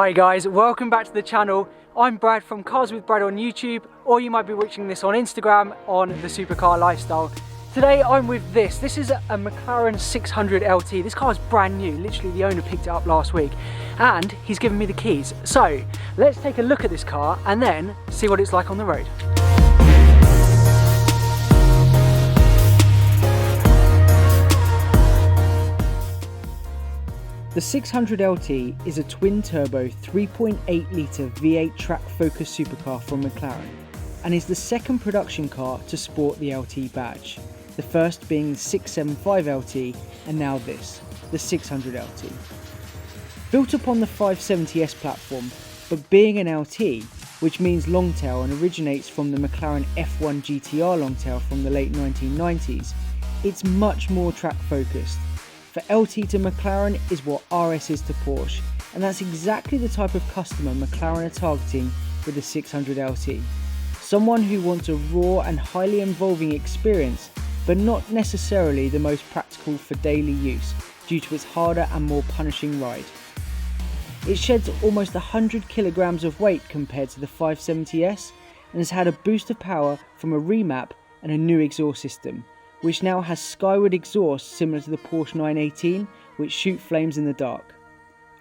Hi guys, welcome back to the channel. I'm Brad from Cars with Brad on YouTube, or you might be watching this on Instagram on the Supercar Lifestyle. Today I'm with this is a McLaren 600LT. This car is brand new, literally the owner picked it up last week and he's given me the keys. So let's take a look at this car and then see what it's like on the road. The 600LT is a twin-turbo 3.8 litre V8 track-focused supercar from McLaren and is the second production car to sport the LT badge, the first being the 675LT and now this, the 600LT. Built upon the 570S platform, but being an LT, which means longtail and originates from the McLaren F1 GT3 longtail from the late 1990s, it's much more track-focused. For LT to McLaren is what RS is to Porsche, and that's exactly the type of customer McLaren are targeting with the 600LT. Someone who wants a raw and highly involving experience, but not necessarily the most practical for daily use due to its harder and more punishing ride. It sheds almost 100 kilograms of weight compared to the 570S and has had a boost of power from a remap and a new exhaust system, which now has skyward exhaust similar to the Porsche 918, which shoot flames in the dark.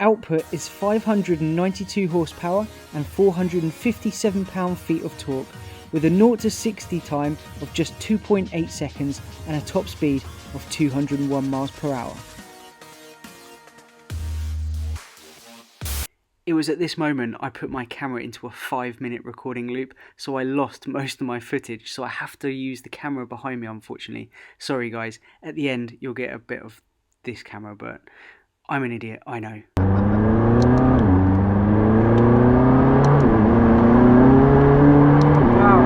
Output is 592 horsepower and 457 pound-feet of torque, with a 0 to 60 time of just 2.8 seconds and a top speed of 201 miles per hour. It was at this moment I put my camera into a 5-minute recording loop, so I lost most of my footage, so I have to use the camera behind me, unfortunately. Sorry guys, at the end you'll get a bit of this camera, but I'm an idiot, I know. Wow.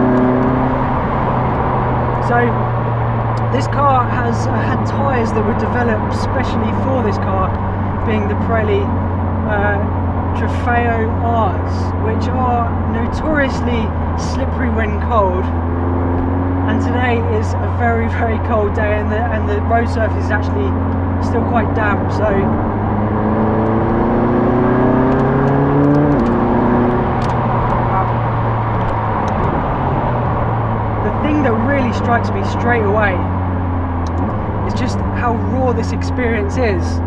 So this car has had tyres that were developed specially for this car, being the Pirelli Trofeo R's, which are notoriously slippery when cold, and today is a very cold day, and the road surface is actually still quite damp. So the thing that really strikes me straight away is just how raw this experience is.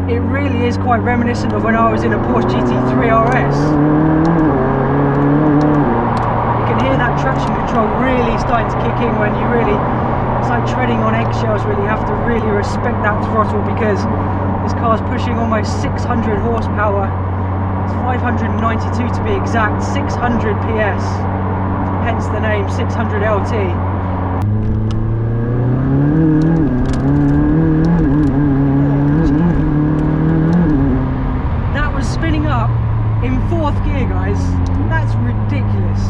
It really is quite reminiscent of when I was in a Porsche GT3 RS. You can hear that traction control really starting to kick in when you really, it's like treading on eggshells really. You have to really respect that throttle because this car's pushing almost 600 horsepower. It's 592 to be exact, 600 PS, hence the name 600LT. In 4th gear, guys, that's ridiculous.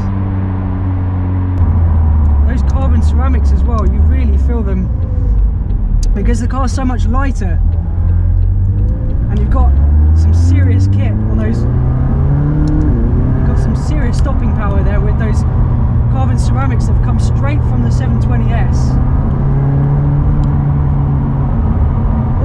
Those carbon ceramics as well, you really feel them because the car's so much lighter, and you've got some serious kit on those. You've got some serious stopping power there with those carbon ceramics that have come straight from the 720S.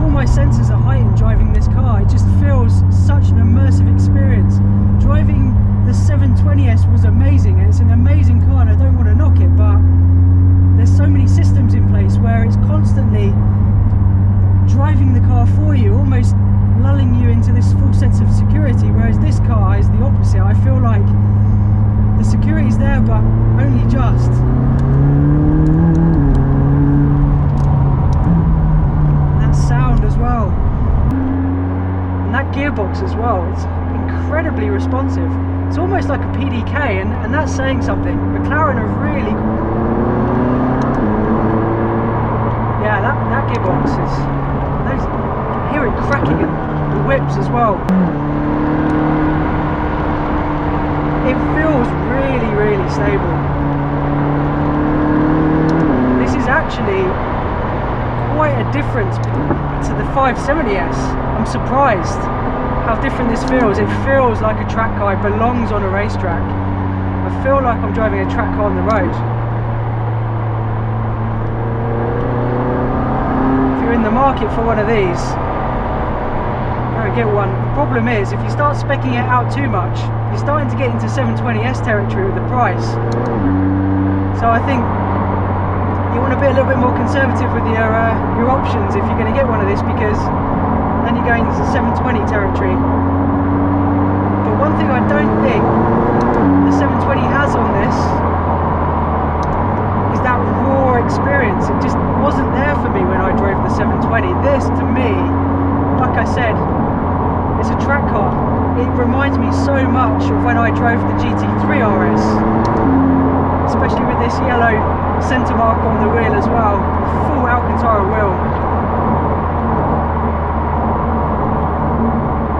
All my senses are heightened driving this car. It just feels such an immersive experience. Driving the 720S was amazing, and it's an amazing car and I don't want to knock it, but there's so many systems in place where it's constantly driving the car for you, almost lulling you into this full sense of security, whereas this car is the opposite. I feel like the security's there but only just. Sound as well, and that gearbox as well, it's incredibly responsive. It's almost like a PDK, and that's saying something. McLaren are really, yeah, that gearbox is, you can hear it cracking in the whips as well. It feels really stable. This is actually quite a difference to the 570S. I'm surprised how different this feels. It feels like a track car. It belongs on a racetrack. I feel like I'm driving a track car on the road. If you're in the market for one of these, go and get one. The problem is, if you start speccing it out too much, you're starting to get into 720S territory with the price. So I think you want to be a little bit more conservative with your options if you're going to get one of this, because then you're going into 720 territory. But one thing I don't think the 720 has on this is that raw experience. It just wasn't there for me when I drove the 720. This, to me, like I said, it's a track car. It reminds me so much of when I drove the GT3 RS, especially with this yellow centre mark on the wheel as well, full Alcantara wheel.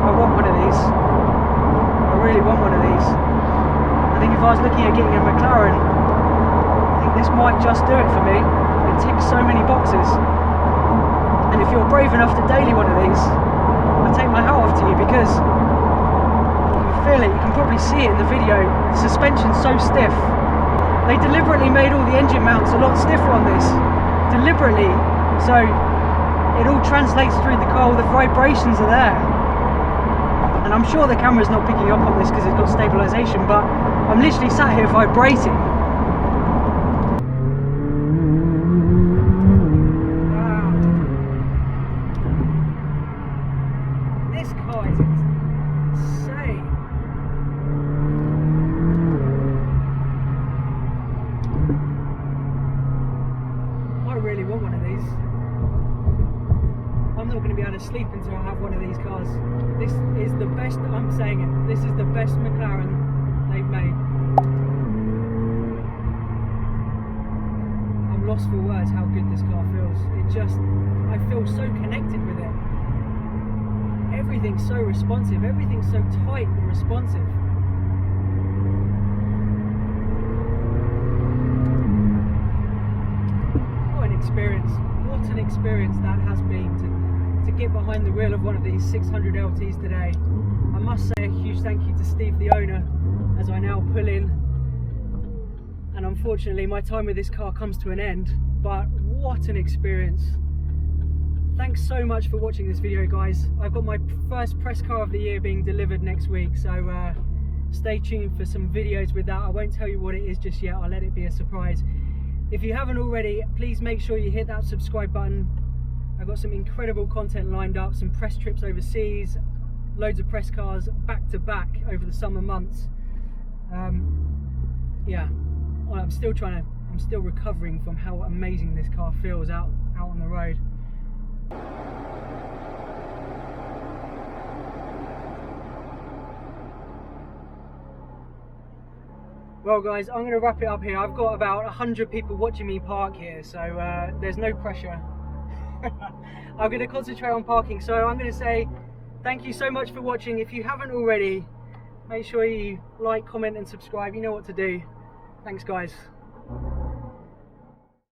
I want one of these. I really want one of these. I think if I was looking at getting a McLaren, I think this might just do it for me. It ticks so many boxes. And if you're brave enough to daily one of these, I take my hat off to you, because you can feel it, you can probably see it in the video. The suspension's so stiff. They deliberately made all the engine mounts a lot stiffer on this, deliberately, so it all translates through the car, all the vibrations are there. And I'm sure the camera's not picking up on this because it's got stabilisation, but I'm literally sat here vibrating. Wow. This car is insane. I really want one of these. I'm not going to be able to sleep until I have one of these cars. This is the best, I'm saying it, this is the best McLaren they've made. I'm lost for words how good this car feels. It just, I feel so connected with it. Everything's so responsive, everything's so tight and responsive. What an experience that has been to get behind the wheel of one of these 600LTs today. I must say a huge thank you to Steve, the owner, as I now pull in. And unfortunately my time with this car comes to an end, but what an experience. Thanks so much for watching this video, guys. I've got my first press car of the year being delivered next week, so stay tuned for some videos with that. I won't tell you what it is just yet, I'll let it be a surprise. If you haven't already, please make sure you hit that subscribe button. I've got some incredible content lined up, some press trips overseas, loads of press cars back to back over the summer months. Yeah, I'm still recovering from how amazing this car feels out on the road. Well guys, I'm going to wrap it up here. I've got about 100 people watching me park here, so there's no pressure. I'm going to concentrate on parking, so I'm going to say thank you so much for watching. If you haven't already, make sure you like, comment and subscribe. You know what to do. Thanks guys.